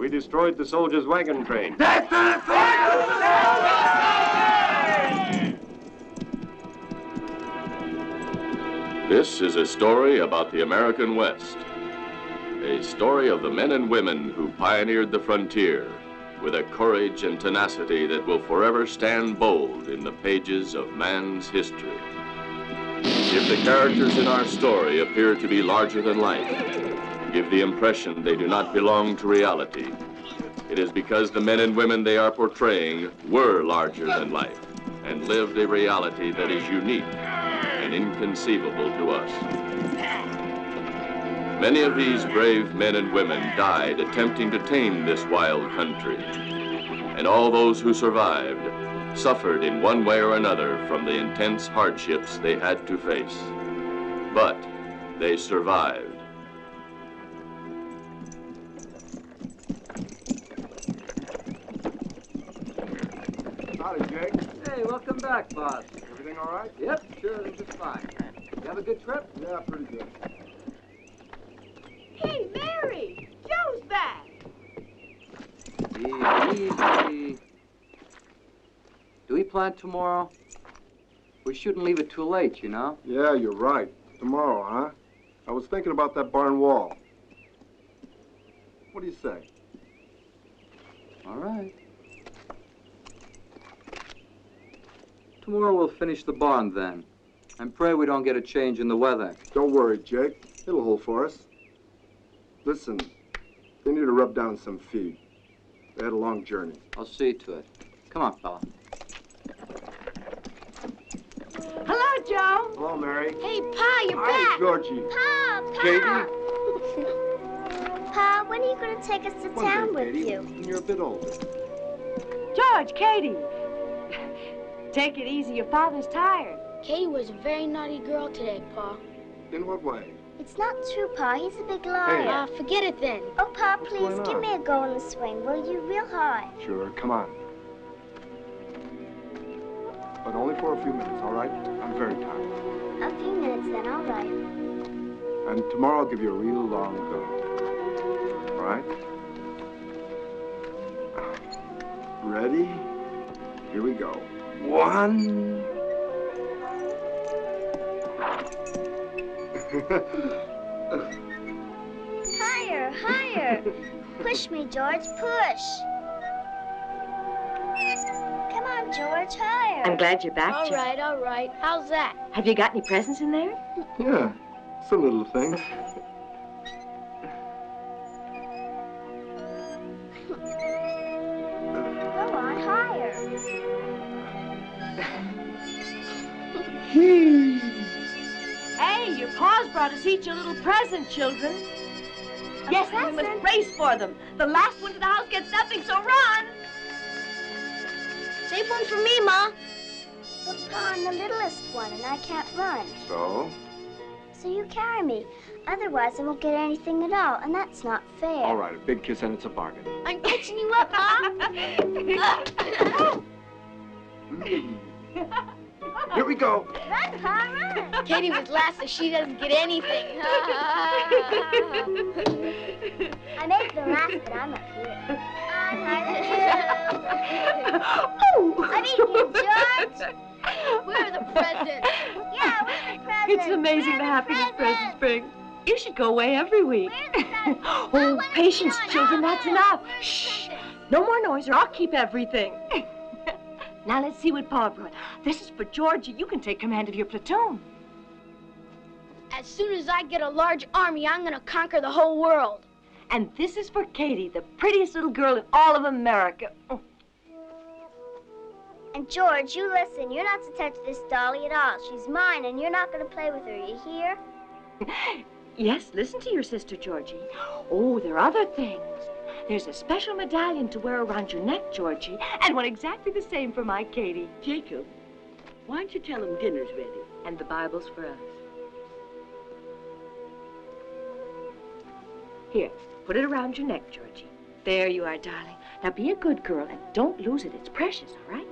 We destroyed the soldiers' wagon train. That's the This is a story about the American West. A story of the men and women who pioneered the frontier with a courage and tenacity that will forever stand bold in the pages of man's history. If the characters in our story appear to be larger than life, give the impression they do not belong to reality, it is because the men and women they are portraying were larger than life and lived a reality that is unique and inconceivable to us. Many of these brave men and women died attempting to tame this wild country, and all those who survived suffered in one way or another from the intense hardships they had to face. But they survived. Howdy, Jake. Hey, welcome back, boss. Everything all right? Yep, sure, everything's just fine. You have a good trip? Yeah, pretty good. Hey, Mary! Joe's back! Easy. Do we plan tomorrow? We shouldn't leave it too late, you know? Yeah, you're right. Tomorrow, huh? I was thinking about that barn wall. What do you say? All right. Tomorrow we'll finish the barn then. And pray we don't get a change in the weather. Don't worry, Jake. It'll hold for us. Listen, they need to rub down some feed. They had a long journey. I'll see to it. Come on, fella. Hello, Joe. Hello, Mary. Hey, Pa, you're Hi, back. Georgie. Pa! Katie? Pa, when are you going to take us to town with Katie. you? When you're a bit older. George, Katie. Take it easy. Your father's tired. Katie was a very naughty girl today, Pa. In what way? It's not true, Pa. He's a big liar. Forget it then. Oh, Pa, please, going give on? me a go on the swing, will you? Real high. Sure, come on. But only for a few minutes, all right? I'm very tired. A few minutes then, all right. And tomorrow I'll give you a real long go. All right? Ready? Here we go. 1. Higher, higher. Push me, George, push. Come on, George, higher. I'm glad you're back, All Joe. right, all right. How's that? Have you got any presents in there? Yeah, some little things. Go on, higher. Hey, your pa's brought us each a little present, children. Yes, and we must race for them. The last one to the house gets nothing, so run. Save one for me, Ma. But Pa, I'm the littlest one, and I can't run. So? So you carry me. Otherwise, I won't get anything at all, and that's not fair. All right, a big kiss and it's a bargain. I'm catching you up, Ma. Here we go. Run, Pa, run. Katie was last, so she doesn't get anything. I may have been last, but I'm up here. I'm higher than you. I'm eating you, George. We're the presents. Yeah, we're the presents. It's amazing We're the happiness presents presents. bring. You should go away every week. We're the presents. Oh, patience, children, that's enough. Shh. No more noise or I'll keep everything. Now let's see what Pa brought. This is for Georgie. You can take command of your platoon. As soon as I get a large army, I'm going to conquer the whole world. And this is for Katie, the prettiest little girl in all of America. Oh. And George, you listen. You're not to touch this dolly at all. She's mine, and you're not going to play with her. You hear? Yes, listen to your sister, Georgie. Oh, there are other things. There's a special medallion to wear around your neck, Georgie, and one exactly the same for my Katie. Jacob, why don't you tell him dinner's ready? And the Bible's for us. Here, put it around your neck, Georgie. There you are, darling. Now be a good girl and don't lose it. It's precious, all right?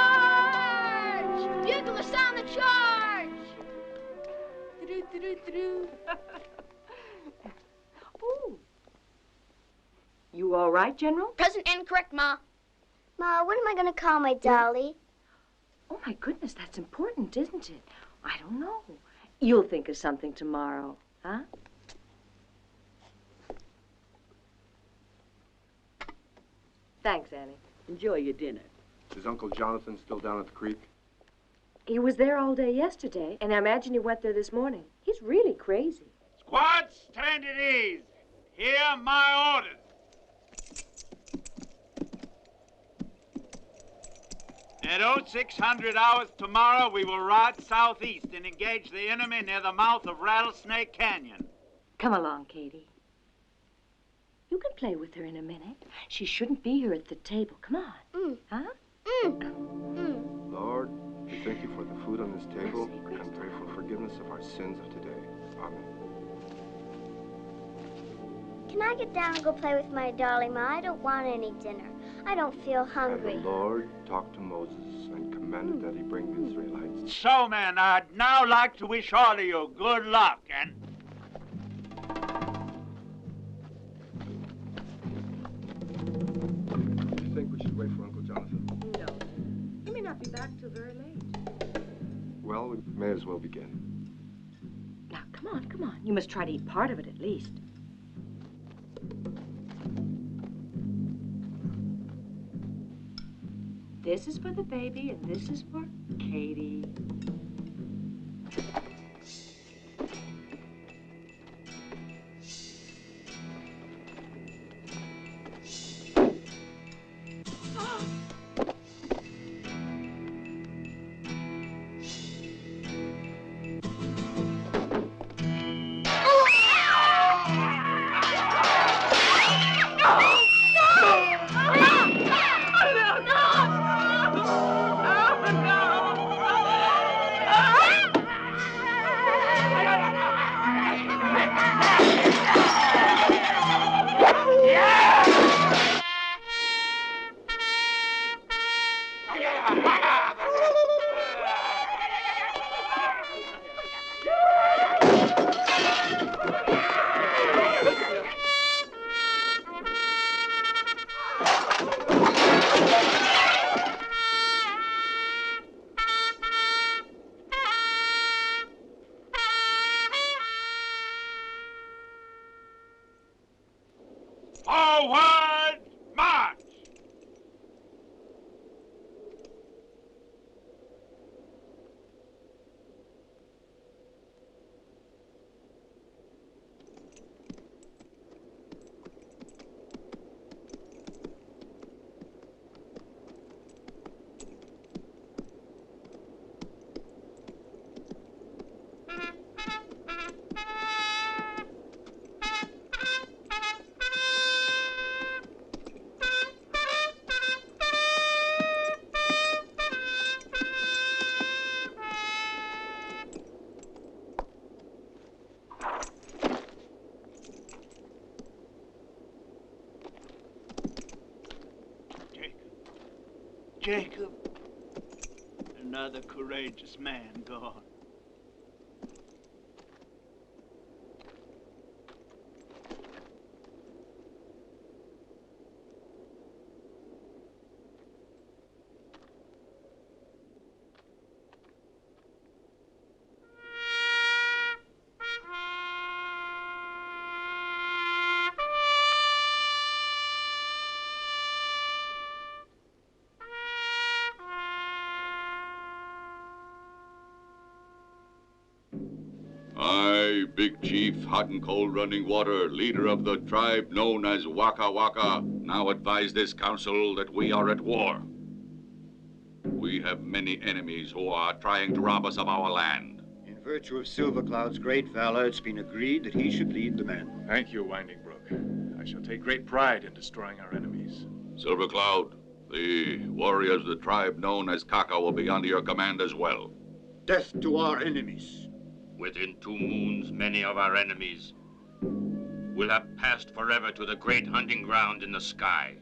Charge! Bugler, sound the charge! Oh. You all right, General? Present and correct, Ma. Ma, what am I going to call my dolly? Oh, my goodness, that's important, isn't it? I don't know. You'll think of something tomorrow, huh? Thanks, Annie. Enjoy your dinner. Is Uncle Jonathan still down at the creek? He was there all day yesterday, and I imagine he went there this morning. He's really crazy. Squad, stand at ease. Hear my orders. At 0600 hours tomorrow, we will ride southeast and engage the enemy near the mouth of Rattlesnake Canyon. Come along, Katie. You can play with her in a minute. She shouldn't be here at the table. Come on. Huh? Lord, we thank you for the food on this table and pray for forgiveness of our sins of today. Amen. Can I get down and go play with my dolly, Ma? I don't want any dinner. I don't feel hungry. And the Lord talked to Moses and commanded that he bring the Israelites. So, men, I'd now like to wish all of you good luck and... Do you think we should wait for Uncle Jonathan? No. He may not be back till very late. Well, we may as well begin. Now, come on, come on. You must try to eat part of it at least. This is for the baby, and this is for Katie. Forward, march! Jacob, another courageous man gone. I, Big Chief, Hot and Cold Running Water, leader of the tribe known as Waka Waka, now advise this council that we are at war. We have many enemies who are trying to rob us of our land. In virtue of Silver Cloud's great valor, it's been agreed that he should lead the men. Thank you, Winding Brook. I shall take great pride in destroying our enemies. Silver Cloud, the warriors of the tribe known as Kaka will be under your command as well. Death to our enemies. Within 2 moons, many of our enemies will have passed forever to the great hunting ground in the sky.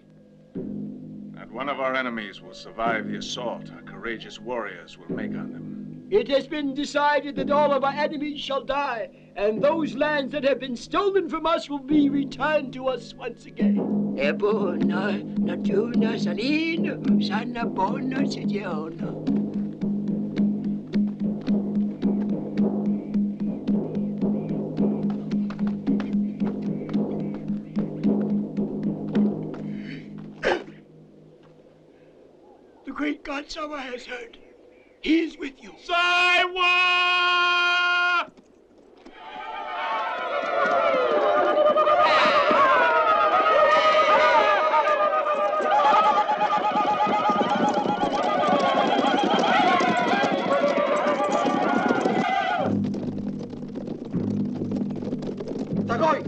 Not one of our enemies will survive the assault our courageous warriors will make on them. It has been decided that all of our enemies shall die, and those lands that have been stolen from us will be returned to us once again. È buono, notturno salino, sanno buono soggiorno. The great Godfather has heard. He is with you. Saiwa! Tagoi!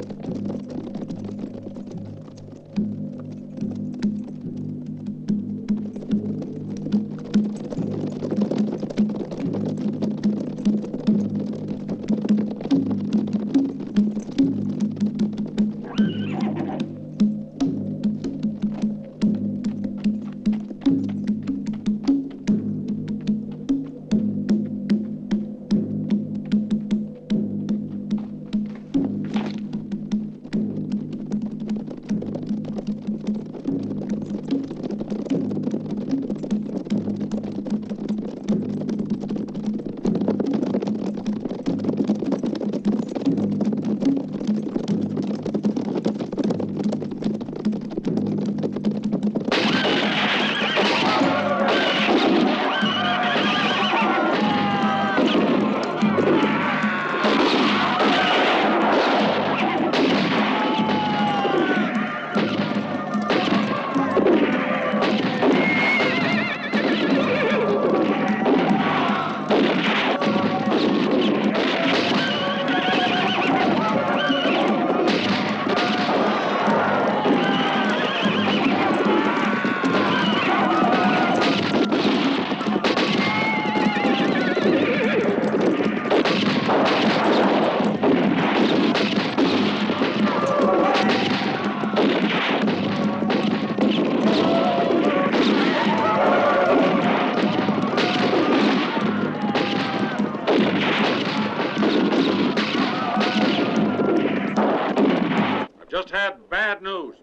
Just had bad news.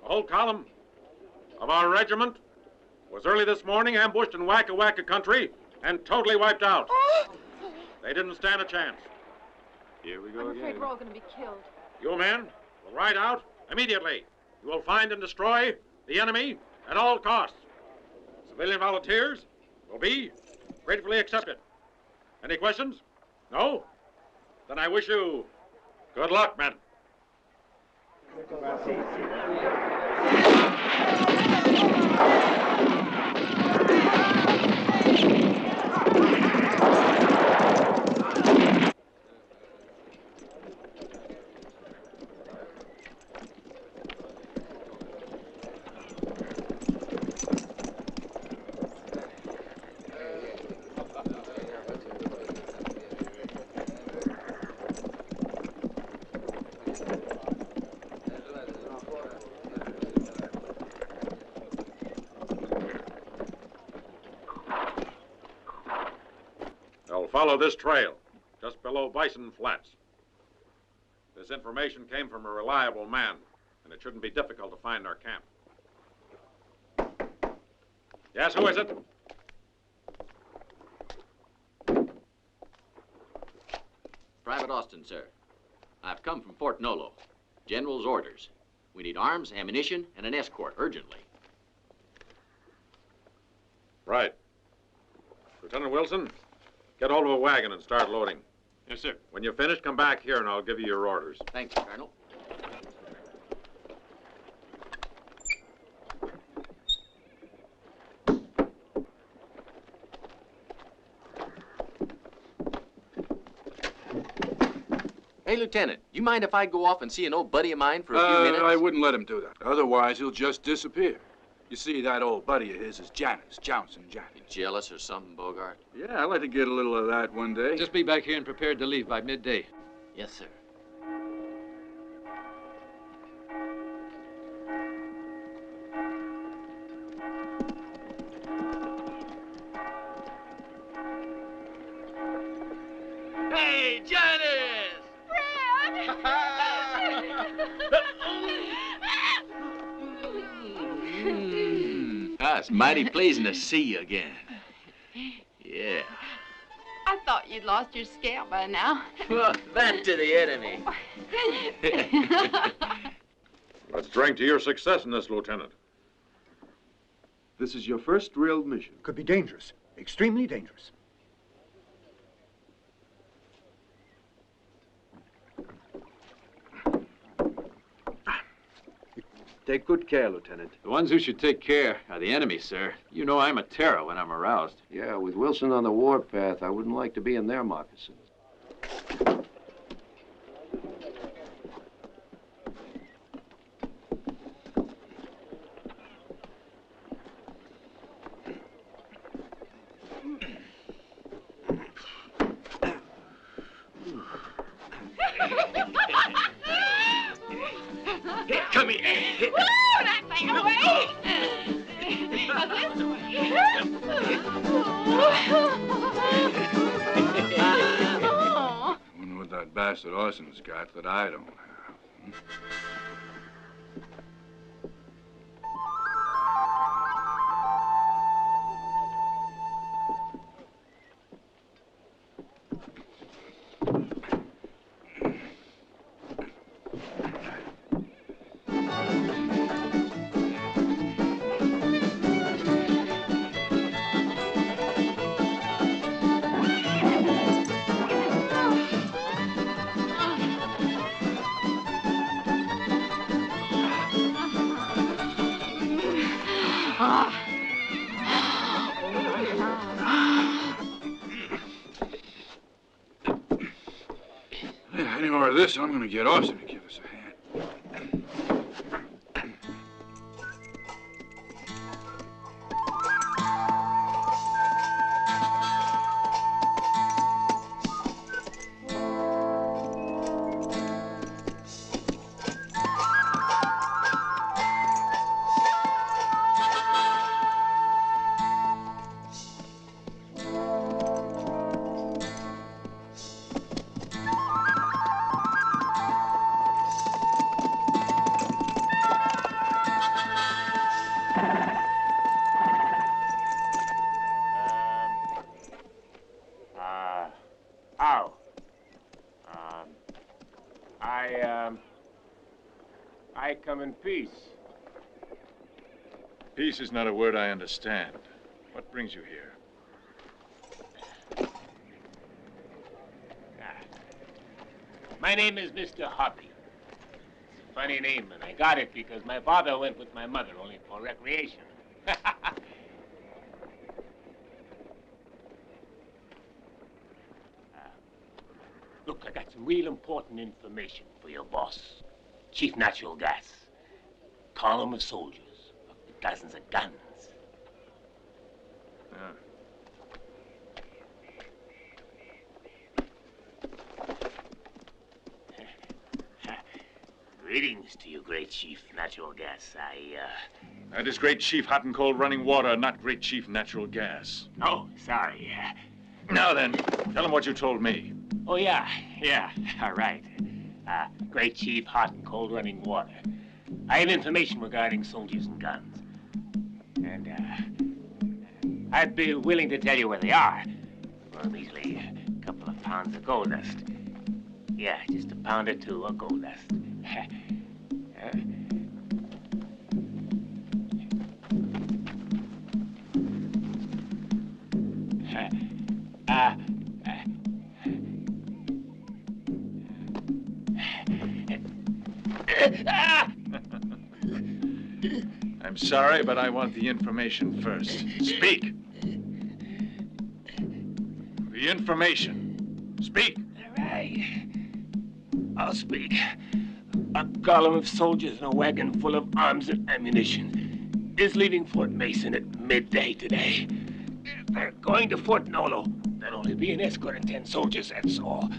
A whole column of our regiment was early this morning ambushed in Wacka Wacka country and totally wiped out. They didn't stand a chance. Here we go I'm again. afraid we're all going to be killed. You men will ride out immediately. You will find and destroy the enemy at all costs. Civilian volunteers will be gratefully accepted. Any questions? No? Then I wish you good luck, men. They'll follow this trail, just below Bison Flats. This information came from a reliable man, and it shouldn't be difficult to find our camp. Yes, who is it? Private Austin, sir. I've come from Fort Nolo. General's orders. We need arms, ammunition, and an escort, urgently. Right. Lieutenant Wilson, get hold of a wagon and start loading. Yes, sir. When you're finished, come back here and I'll give you your orders. Thank you, Colonel. Hey, Lieutenant, do you mind if I go off and see an old buddy of mine for a few minutes? I wouldn't let him do that. Otherwise, he'll just disappear. You see, that old buddy of his is Janice, Johnson Janice. You jealous or something, Bogart? Yeah, I'd like to get a little of that one day. Just be back here and prepared to leave by midday. Yes, sir. It's mighty pleasing to see you again. Yeah. I thought you'd lost your scale by now. Well, that to the enemy. Let's drink to your success in this, Lieutenant. This is your first real mission. Could be dangerous. Extremely dangerous. Take good care, Lieutenant. The ones who should take care are the enemy, sir. You know I'm a terror when I'm aroused. Yeah, with Wilson on the warpath, I wouldn't like to be in their moccasins. Come here. Woo! That thing away! This I wonder what that bastard Orson's got that I don't have. Any more of this, I'm gonna get Orson to give us a hand. I come in peace. Peace is not a word I understand. What brings you here? My name is Mr. Hoppy. It's a funny name, and I got it because my father went with my mother only for recreation. Look, I got some real important information for your boss. Chief Natural Gas. Column of soldiers. Dozens of guns. Greetings to you, Great Chief Natural Gas. That is Great Chief Hot and Cold Running Water, not Great Chief Natural Gas. Oh, sorry. Now then, tell him what you told me. Oh, yeah, all right. Great Chief Hot and Cold Running Water. I have information regarding soldiers and guns. And, I'd be willing to tell you where they are. For a measly couple of pounds of gold dust. Yeah, just a pound or two of gold dust. I'm sorry, but I want the information first. Speak. The information. Speak. All right. I'll speak. A column of soldiers in a wagon full of arms and ammunition is leaving Fort Mason at midday today. They're going to Fort Nolo. There'll only be an escort of 10 soldiers, that's all.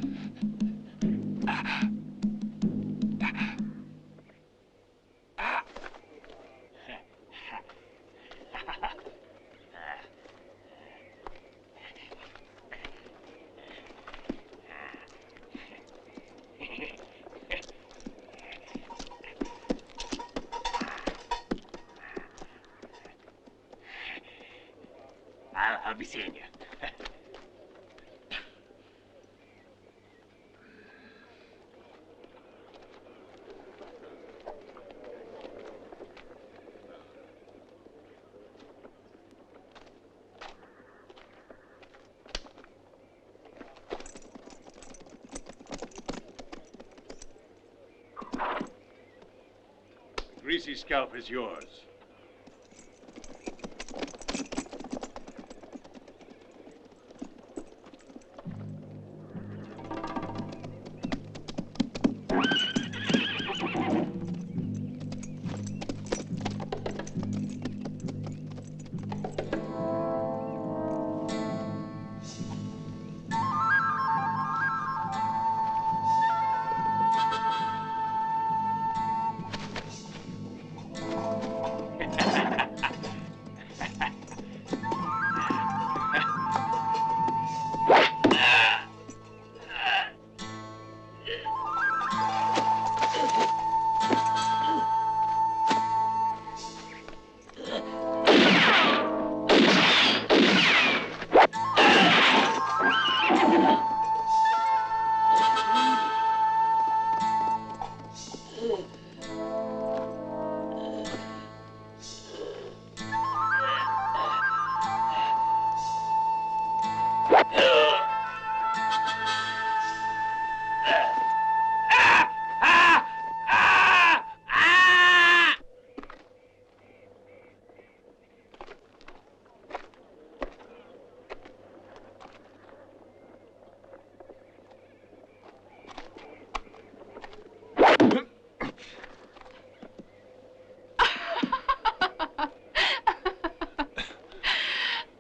seeing you. Greasy scalp is yours.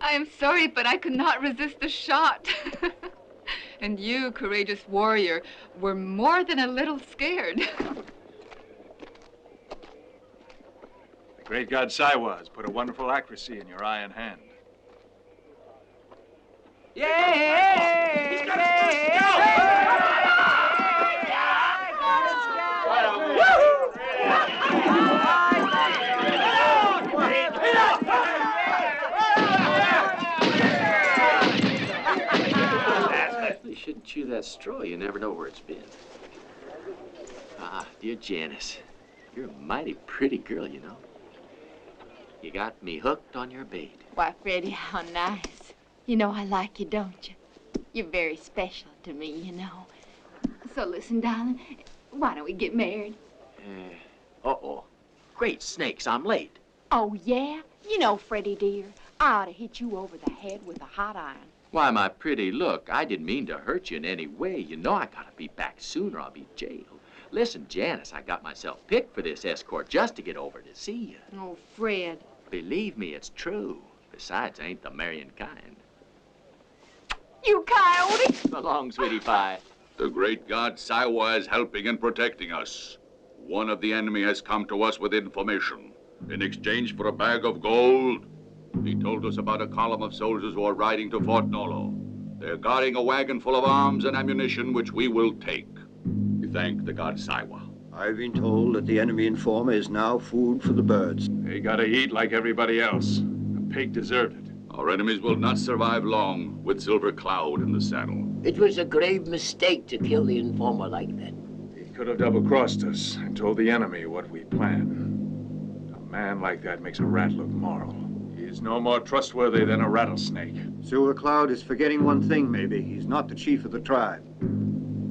I am sorry, but I could not resist the shot. And you, courageous warrior, were more than a little scared. The great god Saiwa has put a wonderful accuracy in your eye and hand. You shouldn't chew that straw. You never know where it's been. Ah, dear Janice, you're a mighty pretty girl, you know. You got me hooked on your bait. Why, Freddie, how nice. You know I like you, don't you? You're very special to me, you know. So listen, darling, why don't we get married? Uh-oh. Great snakes, I'm late. Oh, yeah? You know, Freddie, dear, I ought to hit you over the head with a hot iron. Why, my pretty, look, I didn't mean to hurt you in any way. You know I gotta be back soon or I'll be jailed. Listen, Janice, I got myself picked for this escort just to get over to see you. Oh, Fred. Believe me, it's true. Besides, I ain't the marrying kind. You coyote! So long, sweetie pie. The great god Saiwa is helping and protecting us. One of the enemy has come to us with information. In exchange for a bag of gold, he told us about a column of soldiers who are riding to Fort Nolo. They're guarding a wagon full of arms and ammunition, which we will take. We thank the god Saiwa. I've been told that the enemy informer is now food for the birds. They gotta eat like everybody else. The pig deserved it. Our enemies will not survive long with Silver Cloud in the saddle. It was a grave mistake to kill the informer like that. He could have double-crossed us and told the enemy what we planned. A man like that makes a rat look moral. He is no more trustworthy than a rattlesnake. Silver Cloud is forgetting one thing, maybe. He's not the chief of the tribe.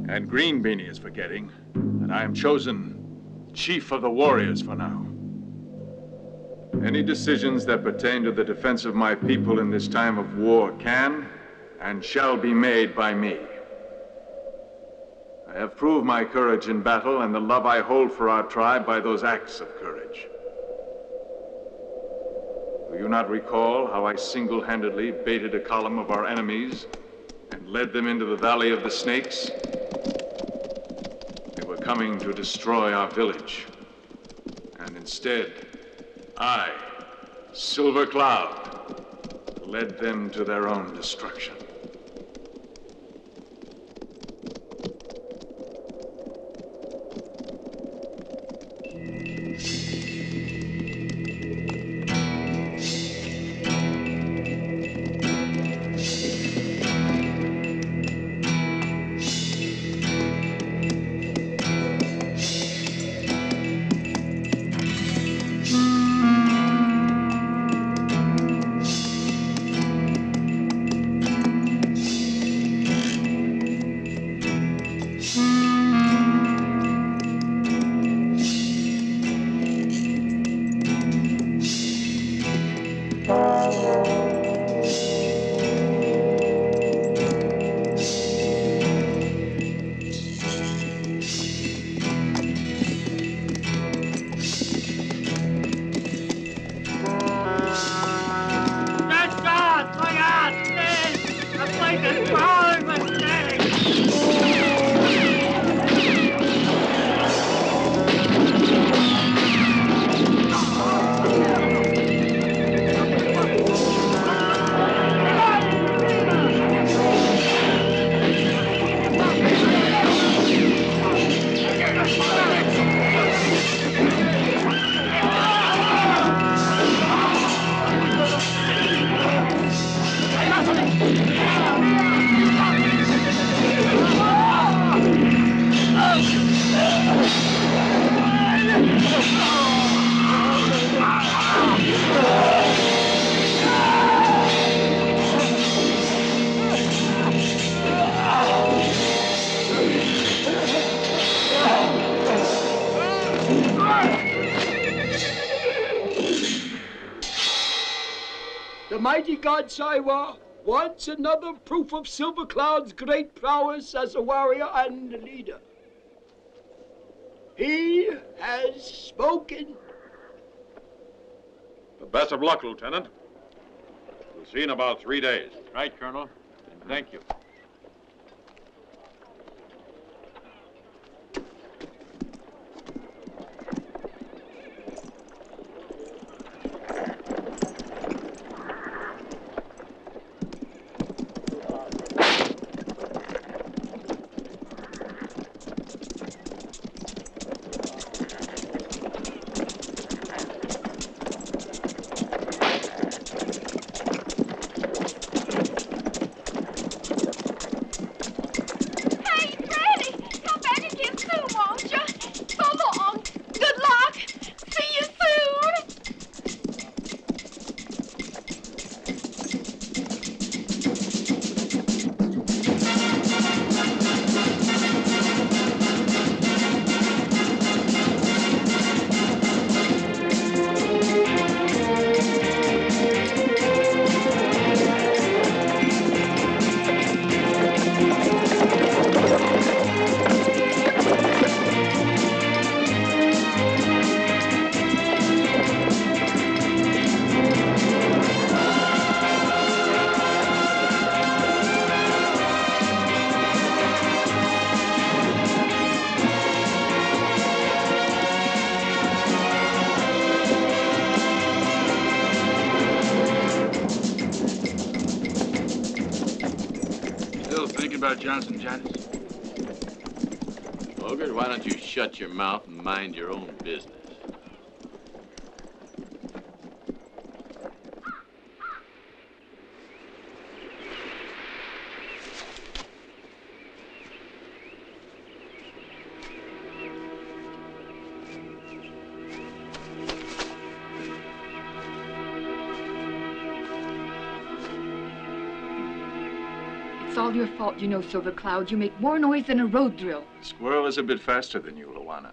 And Green Beanie is forgetting that I am chosen chief of the warriors for now. Any decisions that pertain to the defense of my people in this time of war can and shall be made by me. I have proved my courage in battle and the love I hold for our tribe by those acts of courage. Do you not recall how I single-handedly baited a column of our enemies and led them into the Valley of the Snakes? They were coming to destroy our village. And instead, I, Silver Cloud, led them to their own destruction. Almighty God, Saiwa wants another proof of Silver Cloud's great prowess as a warrior and a leader. He has spoken. The best of luck, Lieutenant. We'll see you in about 3 days. Right, Colonel. And thank you. About Johnson, Janice? Ogre, why don't you shut your mouth and mind your own business? It's all your fault, you know, Silver Cloud. You make more noise than a road drill. Squirrel is a bit faster than you, Luana.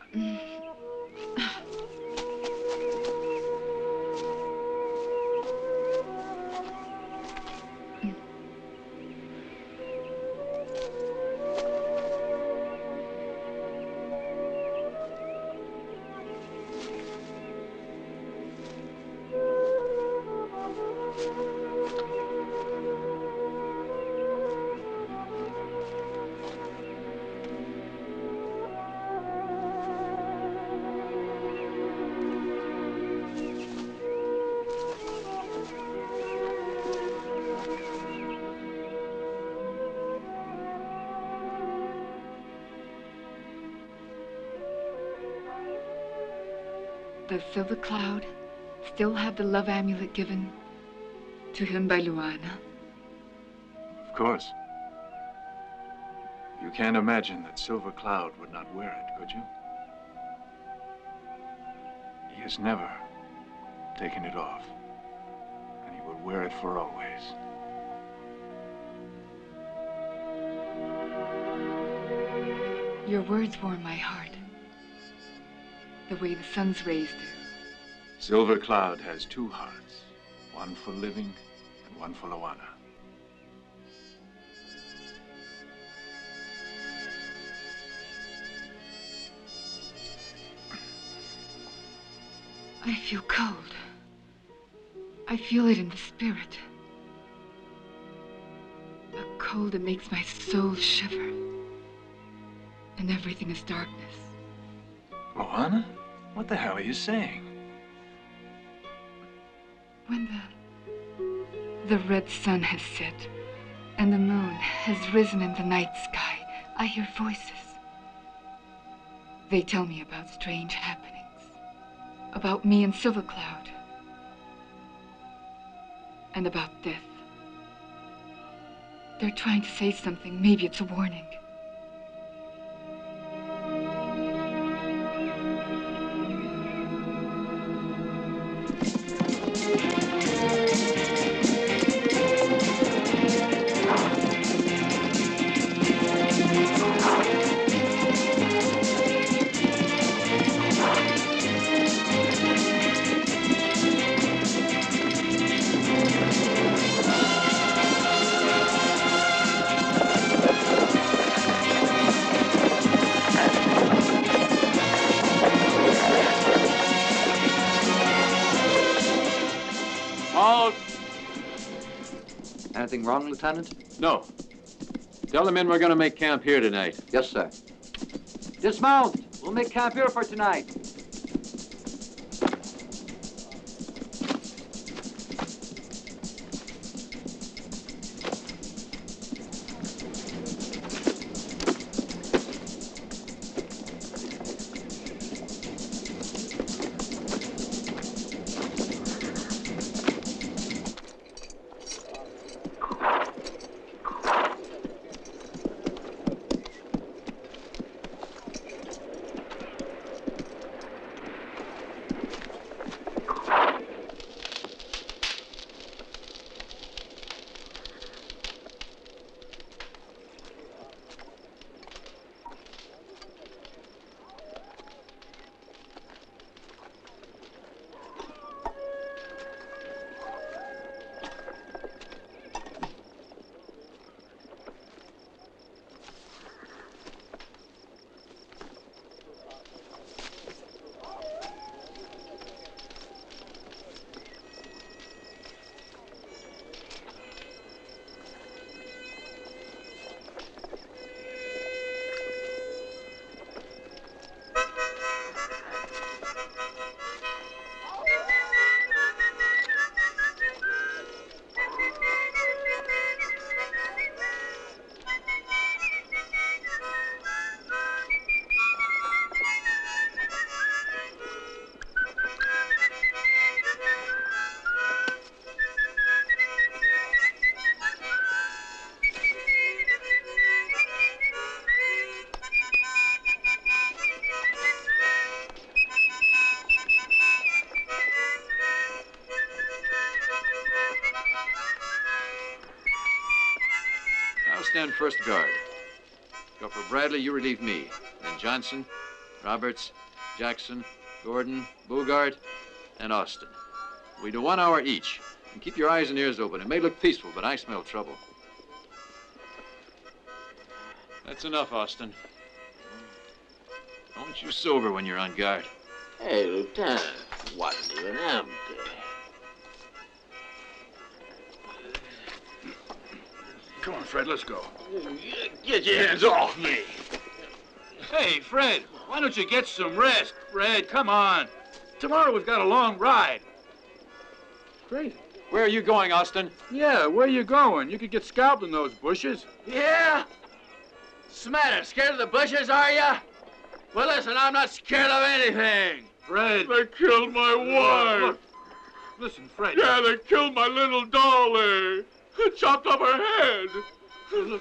Does Silver Cloud still have the love amulet given to him by Luana? Of course. You can't imagine that Silver Cloud would not wear it, could you? He has never taken it off, and he will wear it for always. Your words warm my heart. The way the sun's rays do. Silver Cloud has two hearts, one for living and one for Luana. I feel cold. I feel it in the spirit. A cold that makes my soul shiver. And everything is darkness. Luana? What the hell are you saying? When the red sun has set and the moon has risen in the night sky, I hear voices. They tell me about strange happenings, about me and Silver Cloud, and about death. They're trying to say something. Maybe it's a warning. Anything wrong, Lieutenant? No. Tell the men we're going to make camp here tonight. Yes, sir. Dismount! We'll make camp here for tonight. Stand first guard. Corporal Bradley, you relieve me. Then Johnson, Roberts, Jackson, Gordon, Bogart, and Austin. We do 1 hour each. And keep your eyes and ears open. It may look peaceful, but I smell trouble. That's enough, Austin. Don't you sober when you're on guard. Hey, Lieutenant, wasn't even empty. Come on, Fred, let's go. Get your hands off me. Hey, Fred, why don't you get some rest? Fred, come on. Tomorrow we've got a long ride. Fred, where are you going, Austin? Yeah, where are you going? You could get scalped in those bushes. Yeah? Smatter, scared of the bushes, are ya? Well, listen, I'm not scared of anything. Fred. They killed my wife. Look. Listen, Fred. Yeah, they killed my little dolly. Chopped off her head.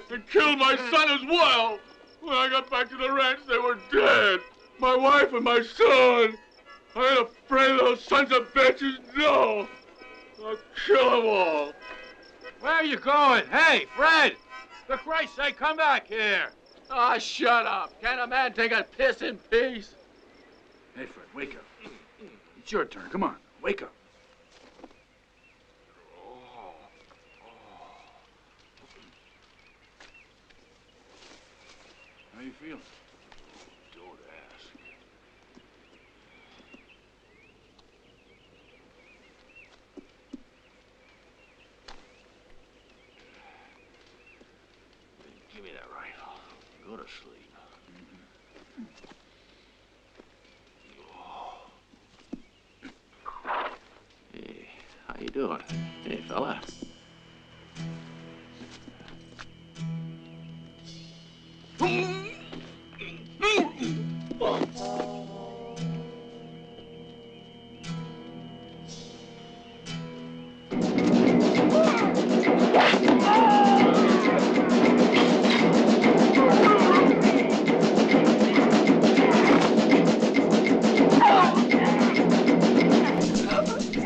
They killed my son as well. When I got back to the ranch, they were dead. My wife and my son. I ain't afraid of those sons of bitches, no. I'll kill them all. Where are you going? Hey, Fred! For Christ's sake, come back here. Oh, shut up. Can't a man take a piss in peace? Hey, Fred, wake up. It's your turn. Come on, wake up. How you feeling? Don't ask. Give me that rifle. Go to sleep. Hey, how you doing? Hey, fella.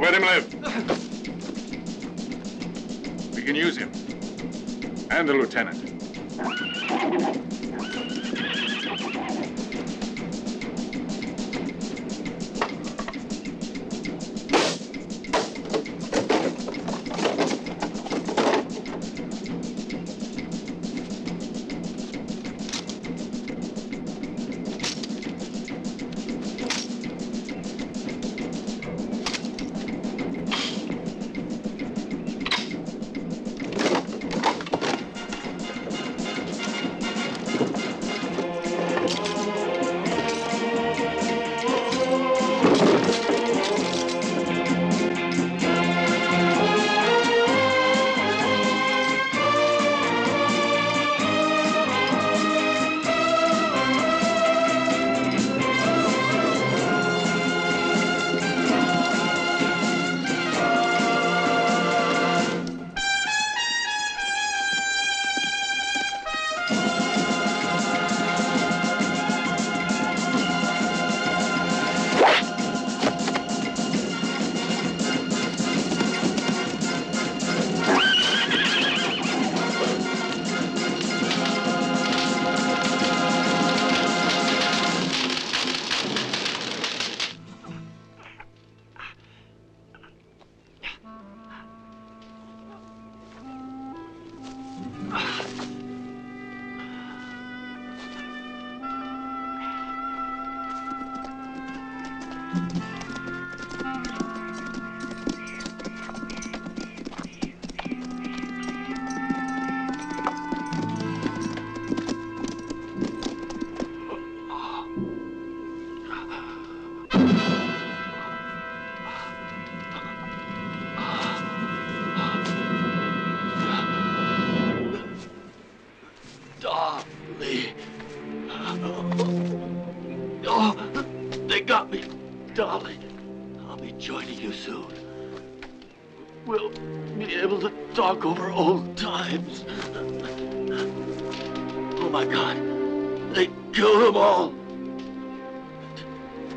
Let him live. We can use him. And the lieutenant. talk over old times. Oh, my God. They killed them all.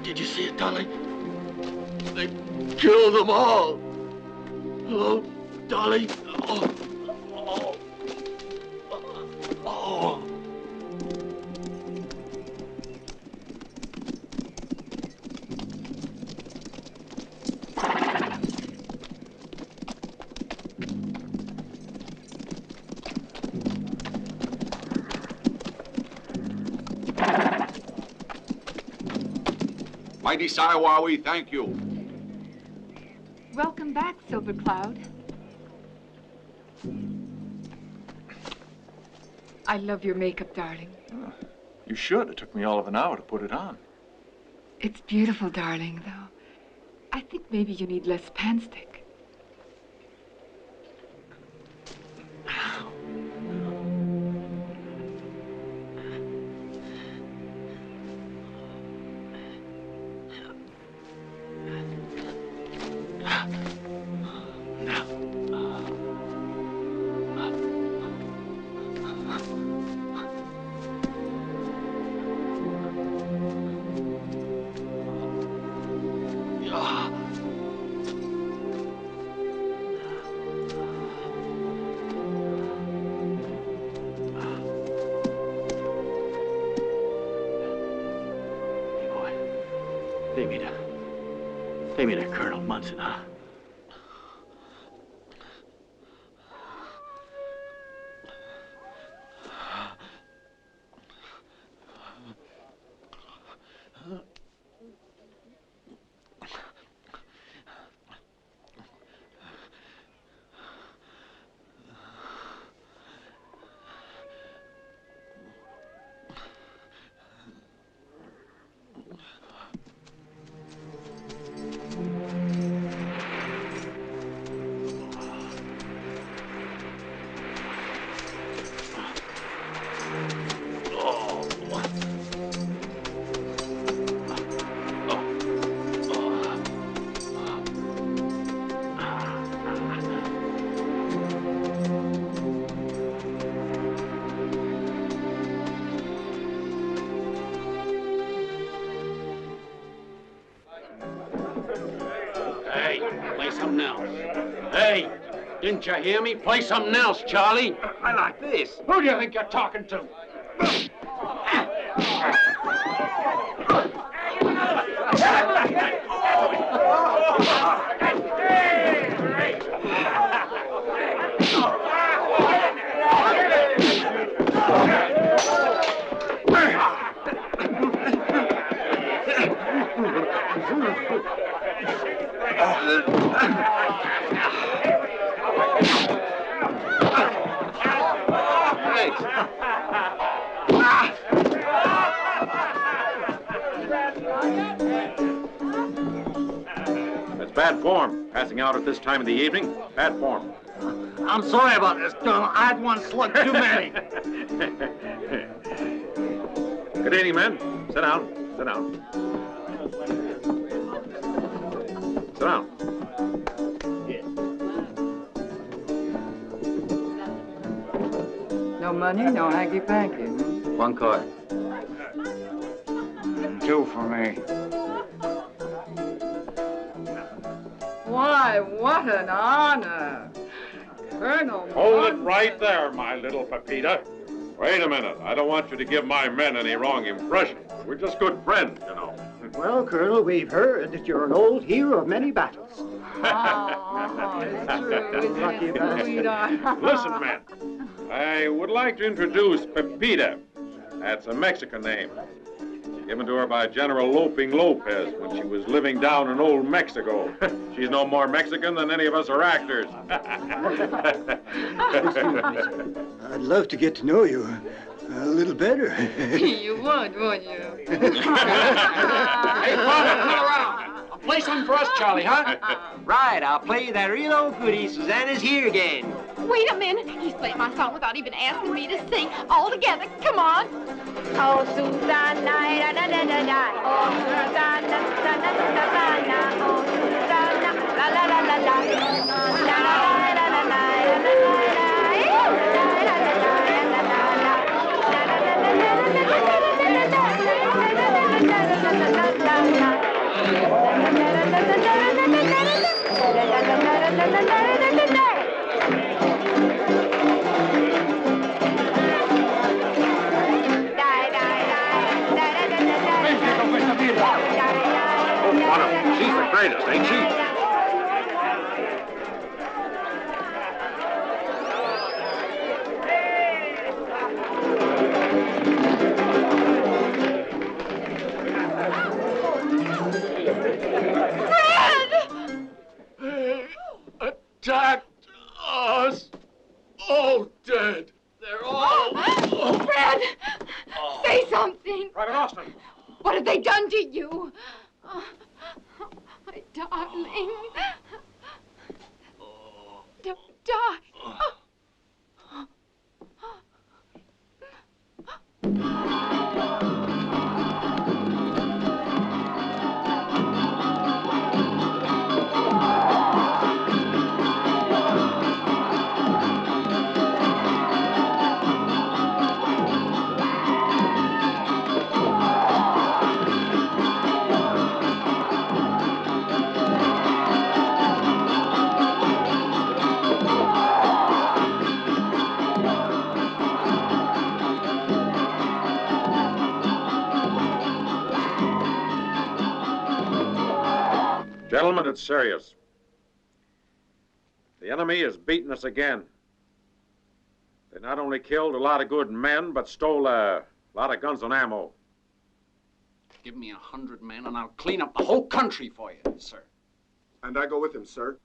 Did you see it, darling? They killed them all. Hello, darling? Oh. Oh. Oh. Mighty Siwa, we thank you. Welcome back, Silver Cloud. I love your makeup, darling. Oh, you should. It took me all of an hour to put it on. It's beautiful, darling, though. I think maybe you need less pan stick. Take me to Colonel Munson, huh? Didn't you hear me? Play something else, Charlie. I like this. Who do you think you're talking to? That's bad form. Passing out at this time of the evening, bad form. I'm sorry about this, Colonel. I had one slug too many. Good evening, men. Sit down. Sit down. Sit down. No money, no hanky-panky. One card. Two for me. Why, what an honor. Colonel Hold it right there, my little Pepita. Wait a minute. I don't want you to give my men any wrong impression. We're just good friends, you know. Well, Colonel, we've heard that you're an old hero of many battles. it's true, sweetheart. Listen, man. I would like to introduce Pepita. That's a Mexican name. Given to her by General Loping Lopez when she was living down in old Mexico. She's no more Mexican than any of us are actors. I'd love to get to know you a little better. You would, wouldn't you? Hey, Father, come around. Play something for us, Charlie, huh? Right, I'll play you that real old goodie. Susanna's here again. Wait a minute. He's played my song without even asking me to sing. All together. Come on. Oh, Susanna, da da da da da. Oh, Susanna, da da da da da. Oh, Susanna, la la la la la. La la la la la la. She's the greatest, ain't she? They attacked us. All dead. They're all... Fred! Say something! Private Austin! What have they done to you? My darling. Don't die. Gentlemen, it's serious. The enemy has beaten us again. They not only killed a lot of good men, but stole a lot of guns and ammo. Give me 100 men and I'll clean up the whole country for you, sir. And I go with him, sir.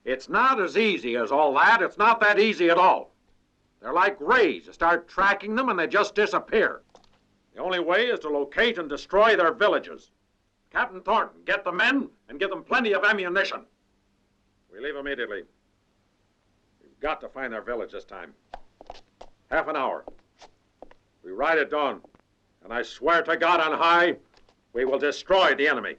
It's not as easy as all that. It's not that easy at all. They're like rays. You start tracking them and they just disappear. The only way is to locate and destroy their villages. Captain Thornton, get the men and give them plenty of ammunition. We leave immediately. We've got to find their village this time. Half an hour. We ride at dawn, and I swear to God on high, we will destroy the enemy.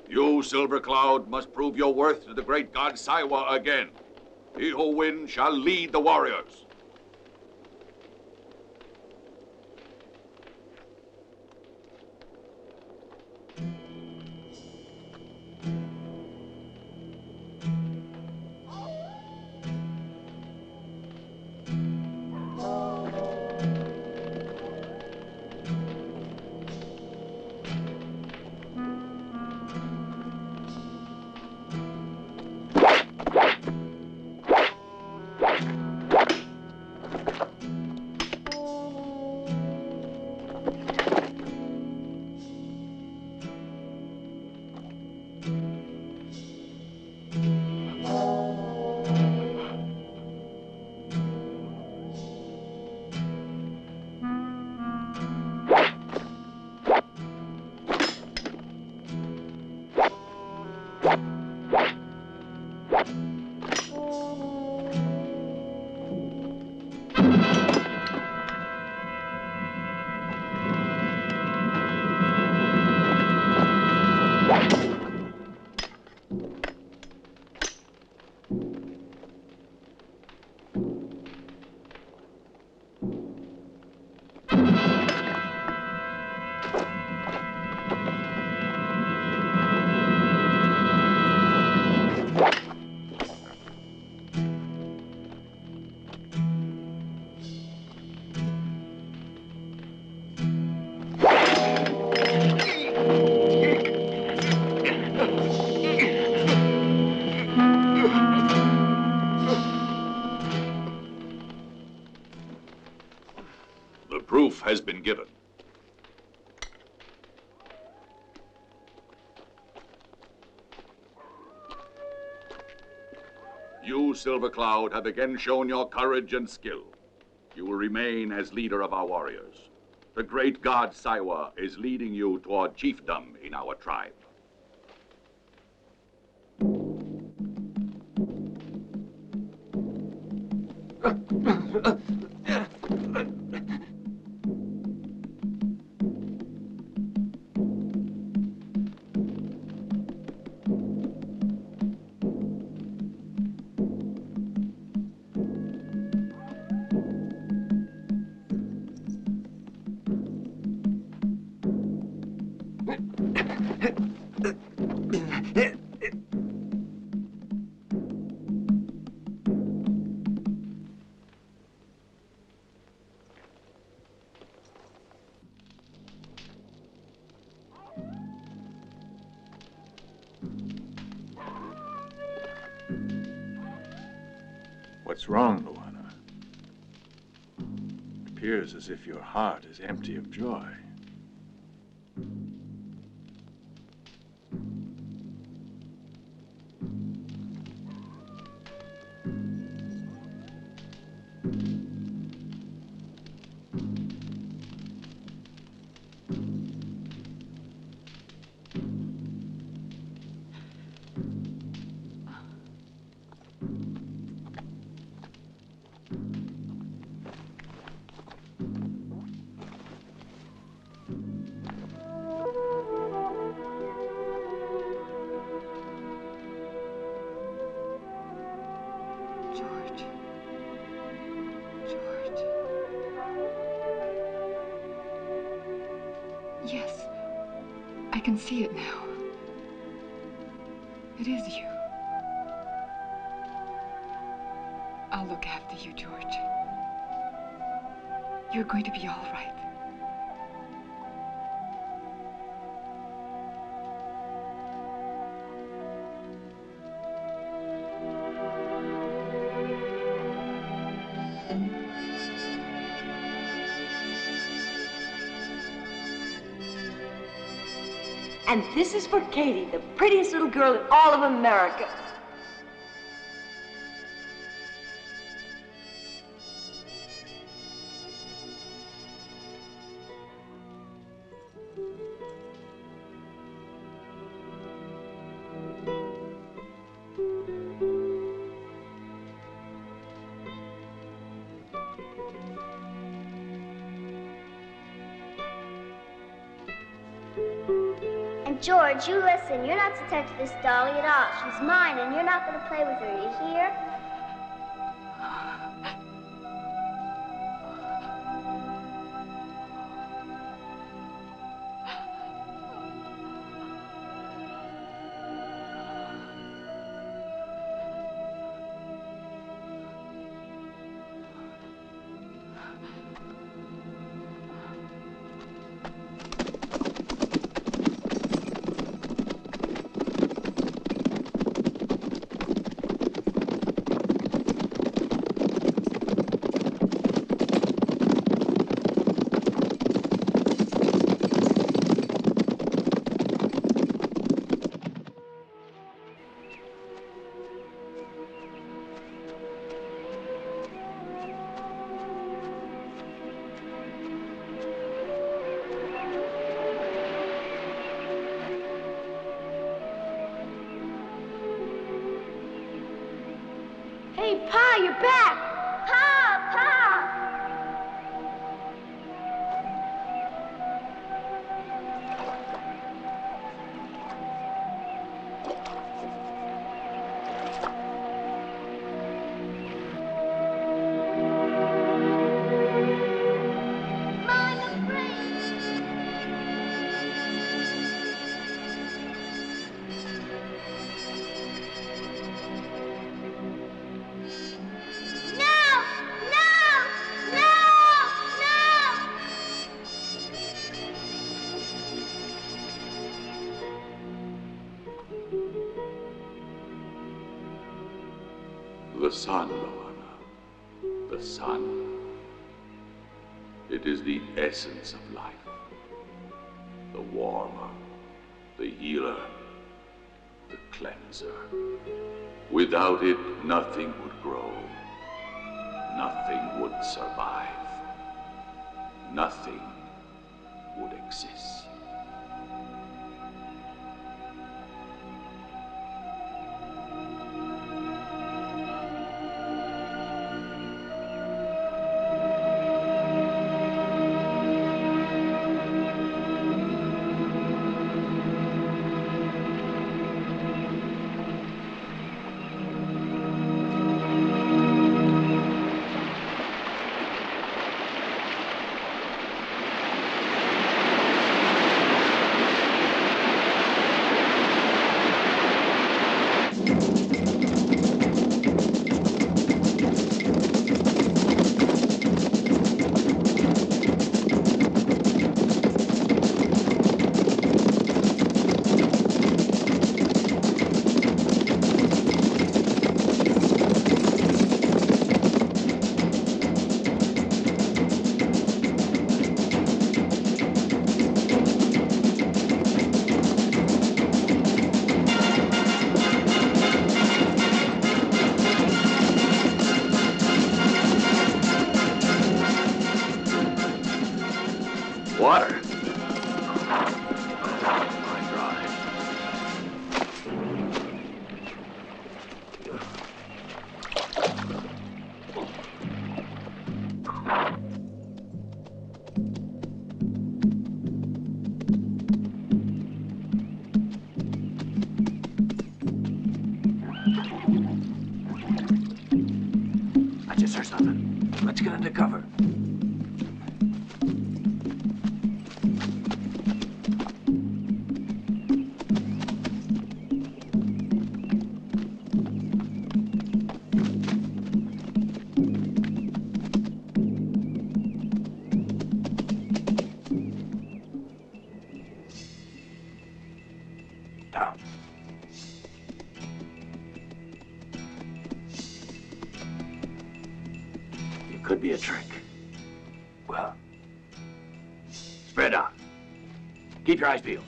You, Silver Cloud, must prove your worth to the great god Saiwa again. He who wins shall lead the warriors. Proof has been given. You, Silver Cloud, have again shown your courage and skill. You will remain as leader of our warriors. The great god Saiwa is leading you toward chiefdom in our tribe. What's wrong, Luana? It appears as if your heart is empty of joy. Yes, I can see it now. It is you. I'll look after you, George. You're going to be all right. And this is for Katie, the prettiest little girl in all of America. George, you listen. You're not to touch this dolly at all. She's mine, and you're not going to play with her. You hear? Hey, Pa, you're back. Pa! Pa! The sun, Moana. The sun. It is the essence of life. The warmer, the healer, the cleanser. Without it, nothing would grow. Nothing would survive. Nothing would exist. Water. I just heard something. Let's get under cover. Could be a trick. Well, spread out. Keep your eyes peeled.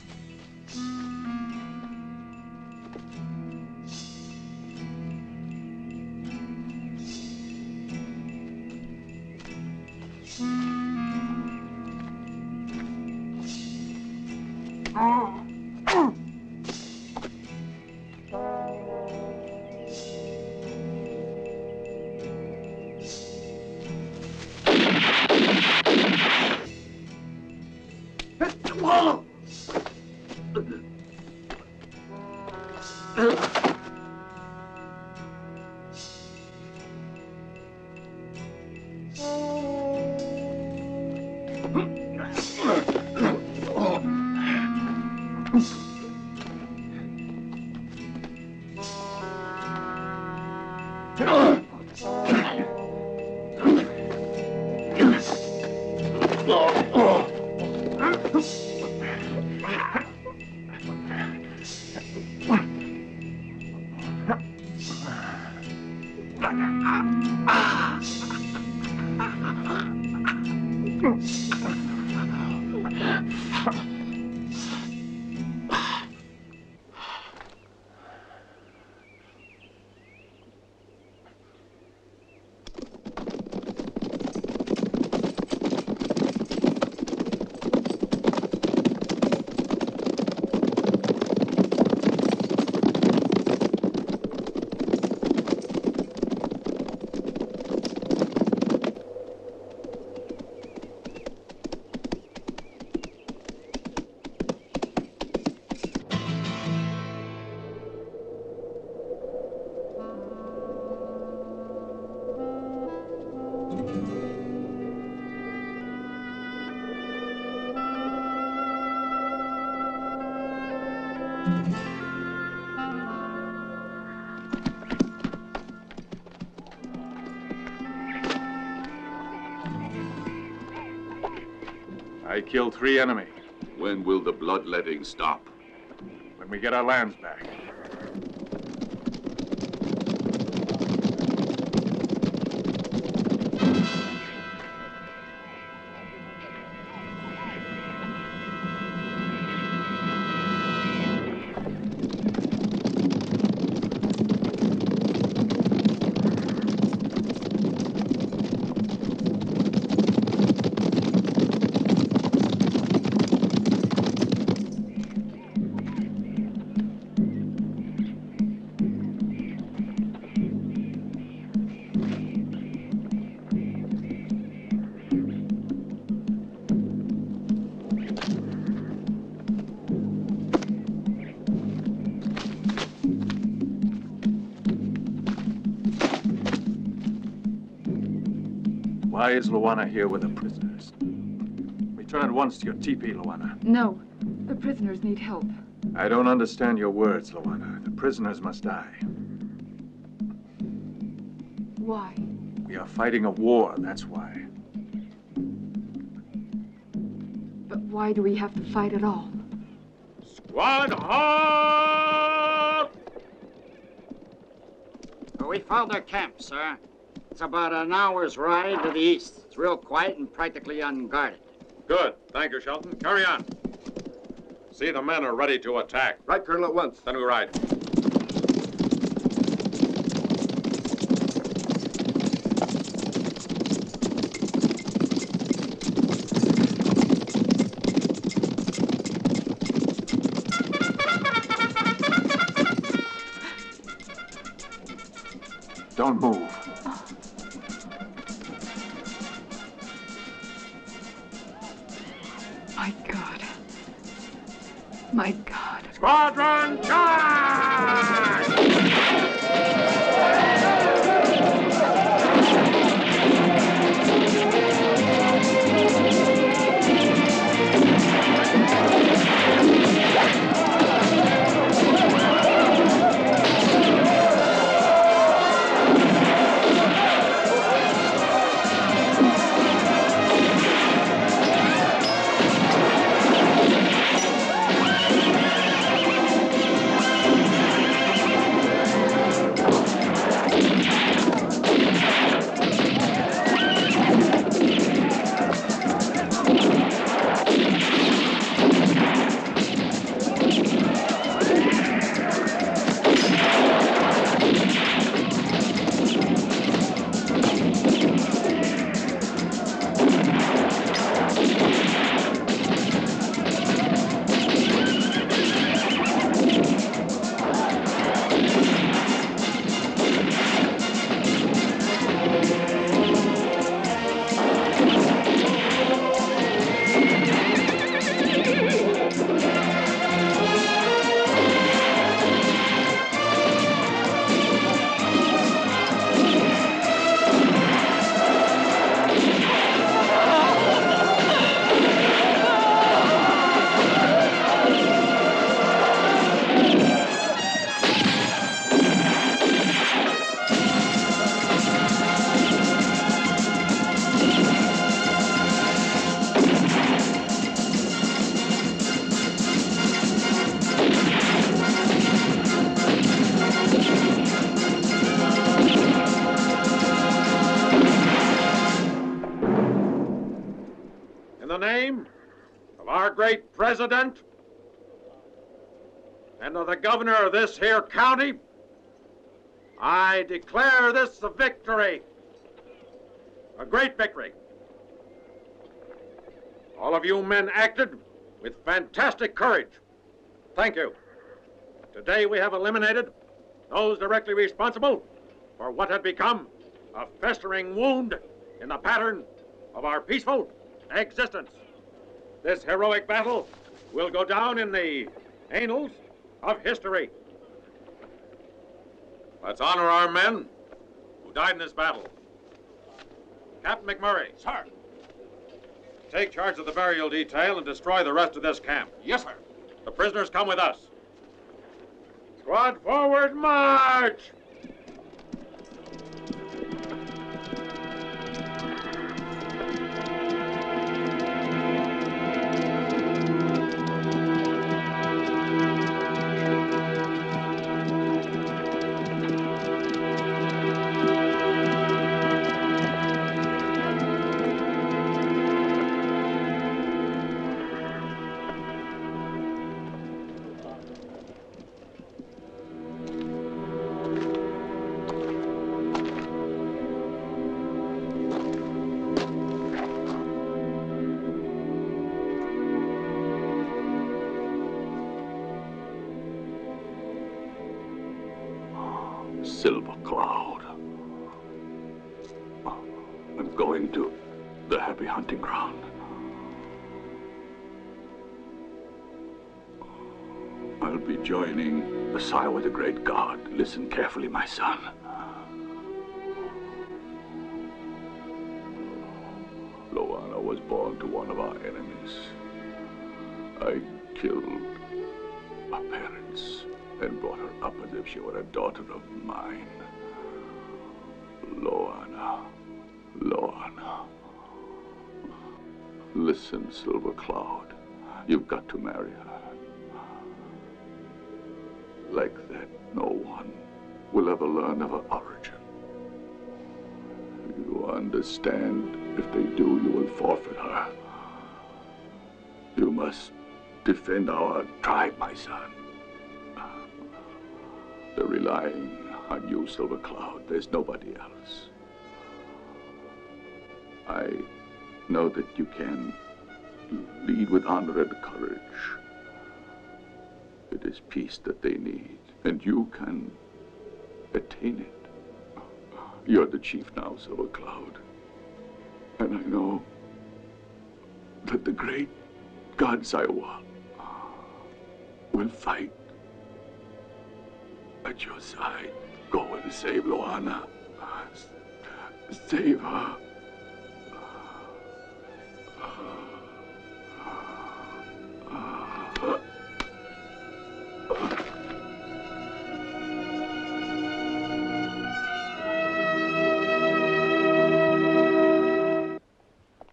I killed 3 enemy. When will the bloodletting stop? When we get our lands back. Why is Luana here with the prisoners? Return at once to your teepee, Luana. No, the prisoners need help. I don't understand your words, Luana. The prisoners must die. Why? We are fighting a war, that's why. But why do we have to fight at all? Squad halt! We found their camp, sir. It's about an hour's ride to the east. It's real quiet and practically unguarded. Good. Thank you, Shelton. Carry on. See, the men are ready to attack. Right, Colonel, at once. Then we ride. Don't move. My God. My God. Squadron charge! Great President and of the governor of this here county, I declare this a victory, a great victory. All of you men acted with fantastic courage. Thank you. Today we have eliminated those directly responsible for what had become a festering wound in the pattern of our peaceful existence. This heroic battle will go down in the annals of history. Let's honor our men who died in this battle. Captain McMurray. Sir. Take charge of the burial detail and destroy the rest of this camp. Yes, sir. The prisoners come with us. Squad forward, march! Silver Cloud. I'm going to the happy hunting ground. I'll be joining the sire with the great god. Listen carefully, my son. Loana was born to one of our enemies. I killed her parents and brought her up as if she were a daughter of mine. Loana. Loana. Listen, Silver Cloud. You've got to marry her. Like that, no one will ever learn of her origin. You understand? If they do, you will forfeit her. You must defend our tribe, my son. They're relying on you, Silver Cloud. There's nobody else. I know that you can lead with honor and courage. It is peace that they need, and you can attain it. You're the chief now, Silver Cloud. And I know that the great god Saiwa will fight at your side. Go and save Loana. Save her.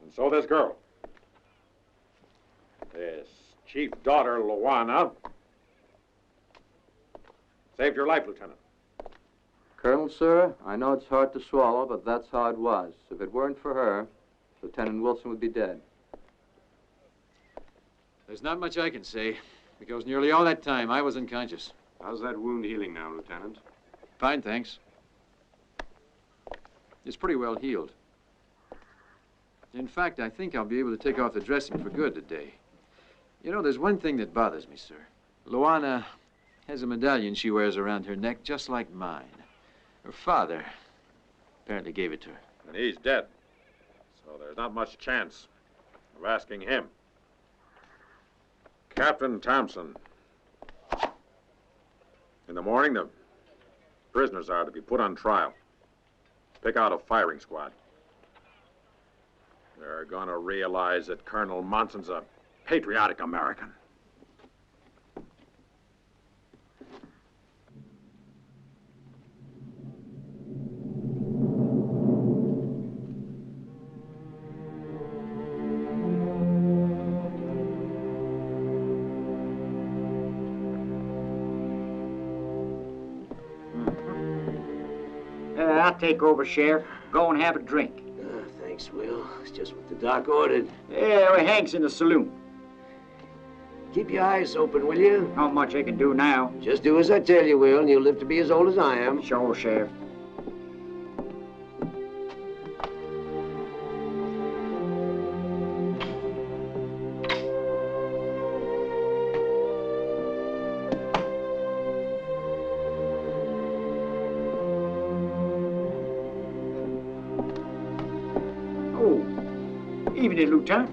And so this girl, this chief daughter, Loana, saved your life, Lieutenant. Colonel, sir, I know it's hard to swallow, but that's how it was. If it weren't for her, Lieutenant Wilson would be dead. There's not much I can say, because nearly all that time I was unconscious. How's that wound healing now, Lieutenant? Fine, thanks. It's pretty well healed. In fact, I think I'll be able to take off the dressing for good today. You know, there's one thing that bothers me, sir. Loana has a medallion she wears around her neck just like mine. Her father apparently gave it to her. And he's dead. So there's not much chance of asking him. Captain Thompson. In the morning, the prisoners are to be put on trial. Pick out a firing squad. They're gonna realize that Colonel Monson's a patriotic American. I'll take over, Sheriff. Go and have a drink. Thanks, Will. It's just what the doc ordered. Yeah, well, Hank's in the saloon. Keep your eyes open, will you? Not much I can do now. Just do as I tell you, Will, and you'll live to be as old as I am. Sure, Sheriff. Evening, Lieutenant.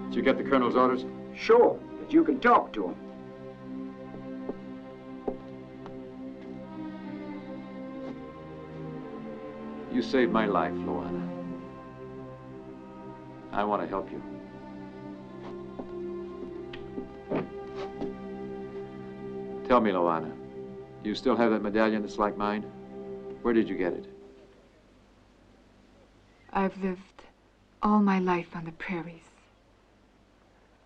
Did you get the Colonel's orders? Sure, but you can talk to him. You saved my life, Loana. I want to help you. Tell me, Luana, do you still have that medallion that's like mine? Where did you get it? I've lived all my life on the prairies.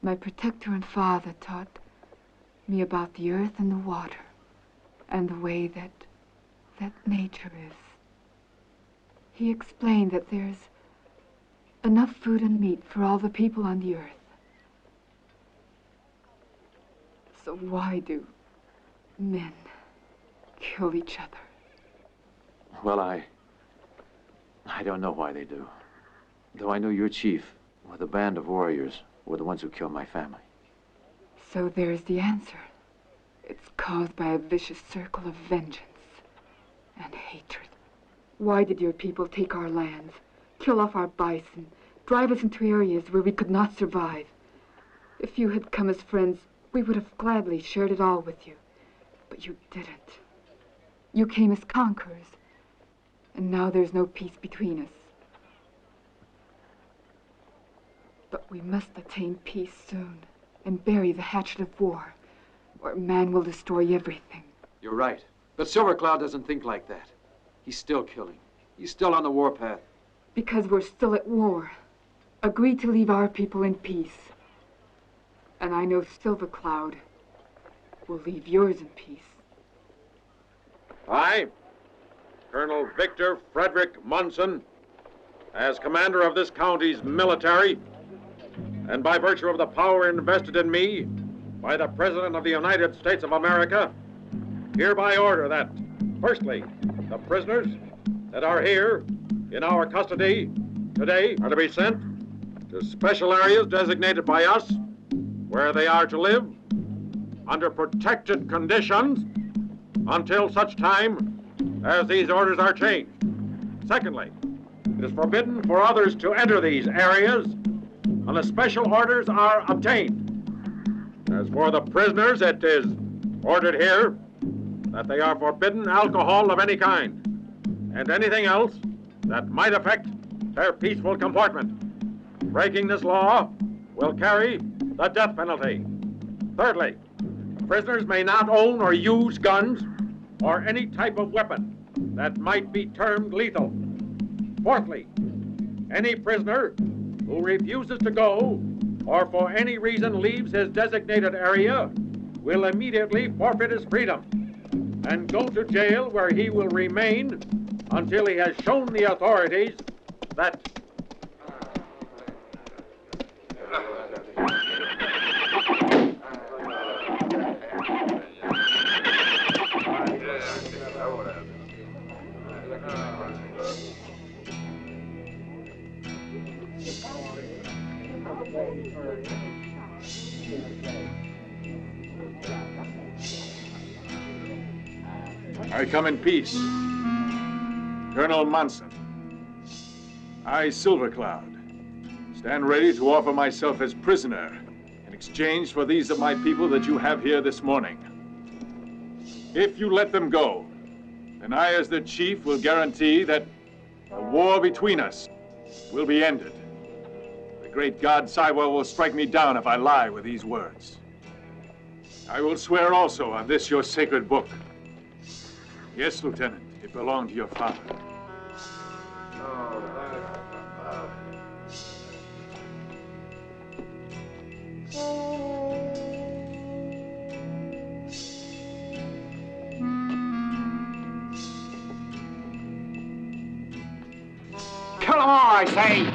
My protector and father taught me about the earth and the water and the way that nature is. He explained that there's enough food and meat for all the people on the earth. So why do men kill each other? Well, I don't know why they do. Though I know your chief, with a band of warriors, were the ones who killed my family. So there's the answer. It's caused by a vicious circle of vengeance and hatred. Why did your people take our lands, kill off our bison, drive us into areas where we could not survive? If you had come as friends, we would have gladly shared it all with you. But you didn't. You came as conquerors, and now there's no peace between us. But we must attain peace soon and bury the hatchet of war, or man will destroy everything. You're right. But Silver Cloud doesn't think like that. He's still killing. He's still on the warpath. Because we're still at war. Agree to leave our people in peace. And I know Silver Cloud will leave yours in peace. I, Colonel Victor Frederick Munson, as commander of this county's military, and by virtue of the power invested in me by the President of the United States of America, hereby order that, firstly, the prisoners that are here in our custody today are to be sent to special areas designated by us where they are to live under protected conditions until such time as these orders are changed. Secondly, it is forbidden for others to enter these areas unless special orders are obtained. As for the prisoners, it is ordered here that they are forbidden alcohol of any kind and anything else that might affect their peaceful comportment. Breaking this law will carry the death penalty. Thirdly, prisoners may not own or use guns or any type of weapon that might be termed lethal. Fourthly, any prisoner who refuses to go or for any reason leaves his designated area will immediately forfeit his freedom and go to jail where he will remain until he has shown the authorities that I come in peace. Colonel Munson. I, Silver Cloud, stand ready to offer myself as prisoner in exchange for these of my people that you have here this morning. If you let them go, then I, as their chief, will guarantee that the war between us will be ended. The great god Saiwa will strike me down if I lie with these words. I will swear also on this your sacred book. Yes, Lieutenant, it belonged to your father. Kill them all, I say!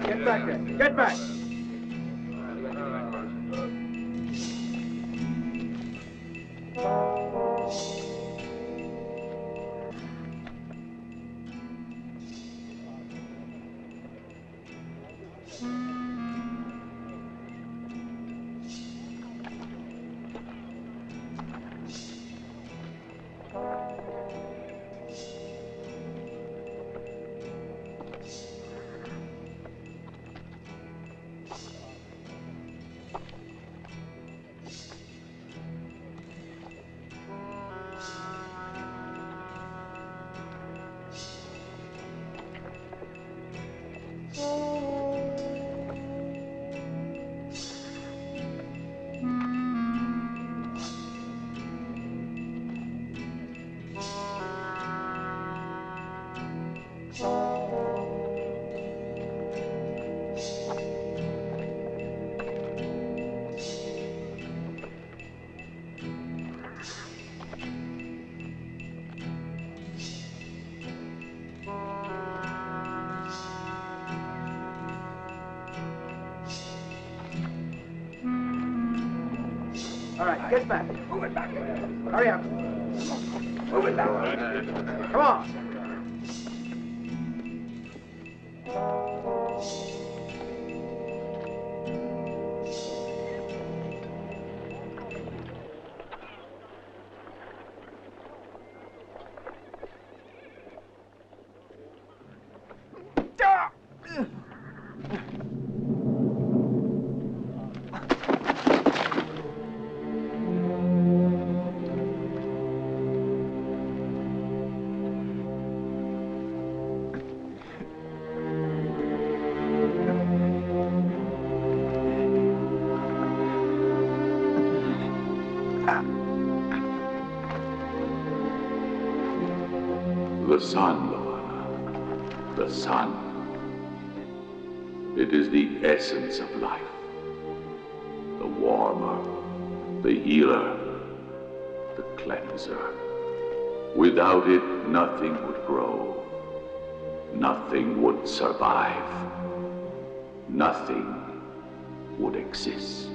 Get back there. Get back. All right, get back. Move it back. Hurry up. Move it back. Come on. The sun, Vani. The sun. It is the essence of life. The warmer, the healer, the cleanser. Without it, nothing would grow. Nothing would survive. Nothing would exist.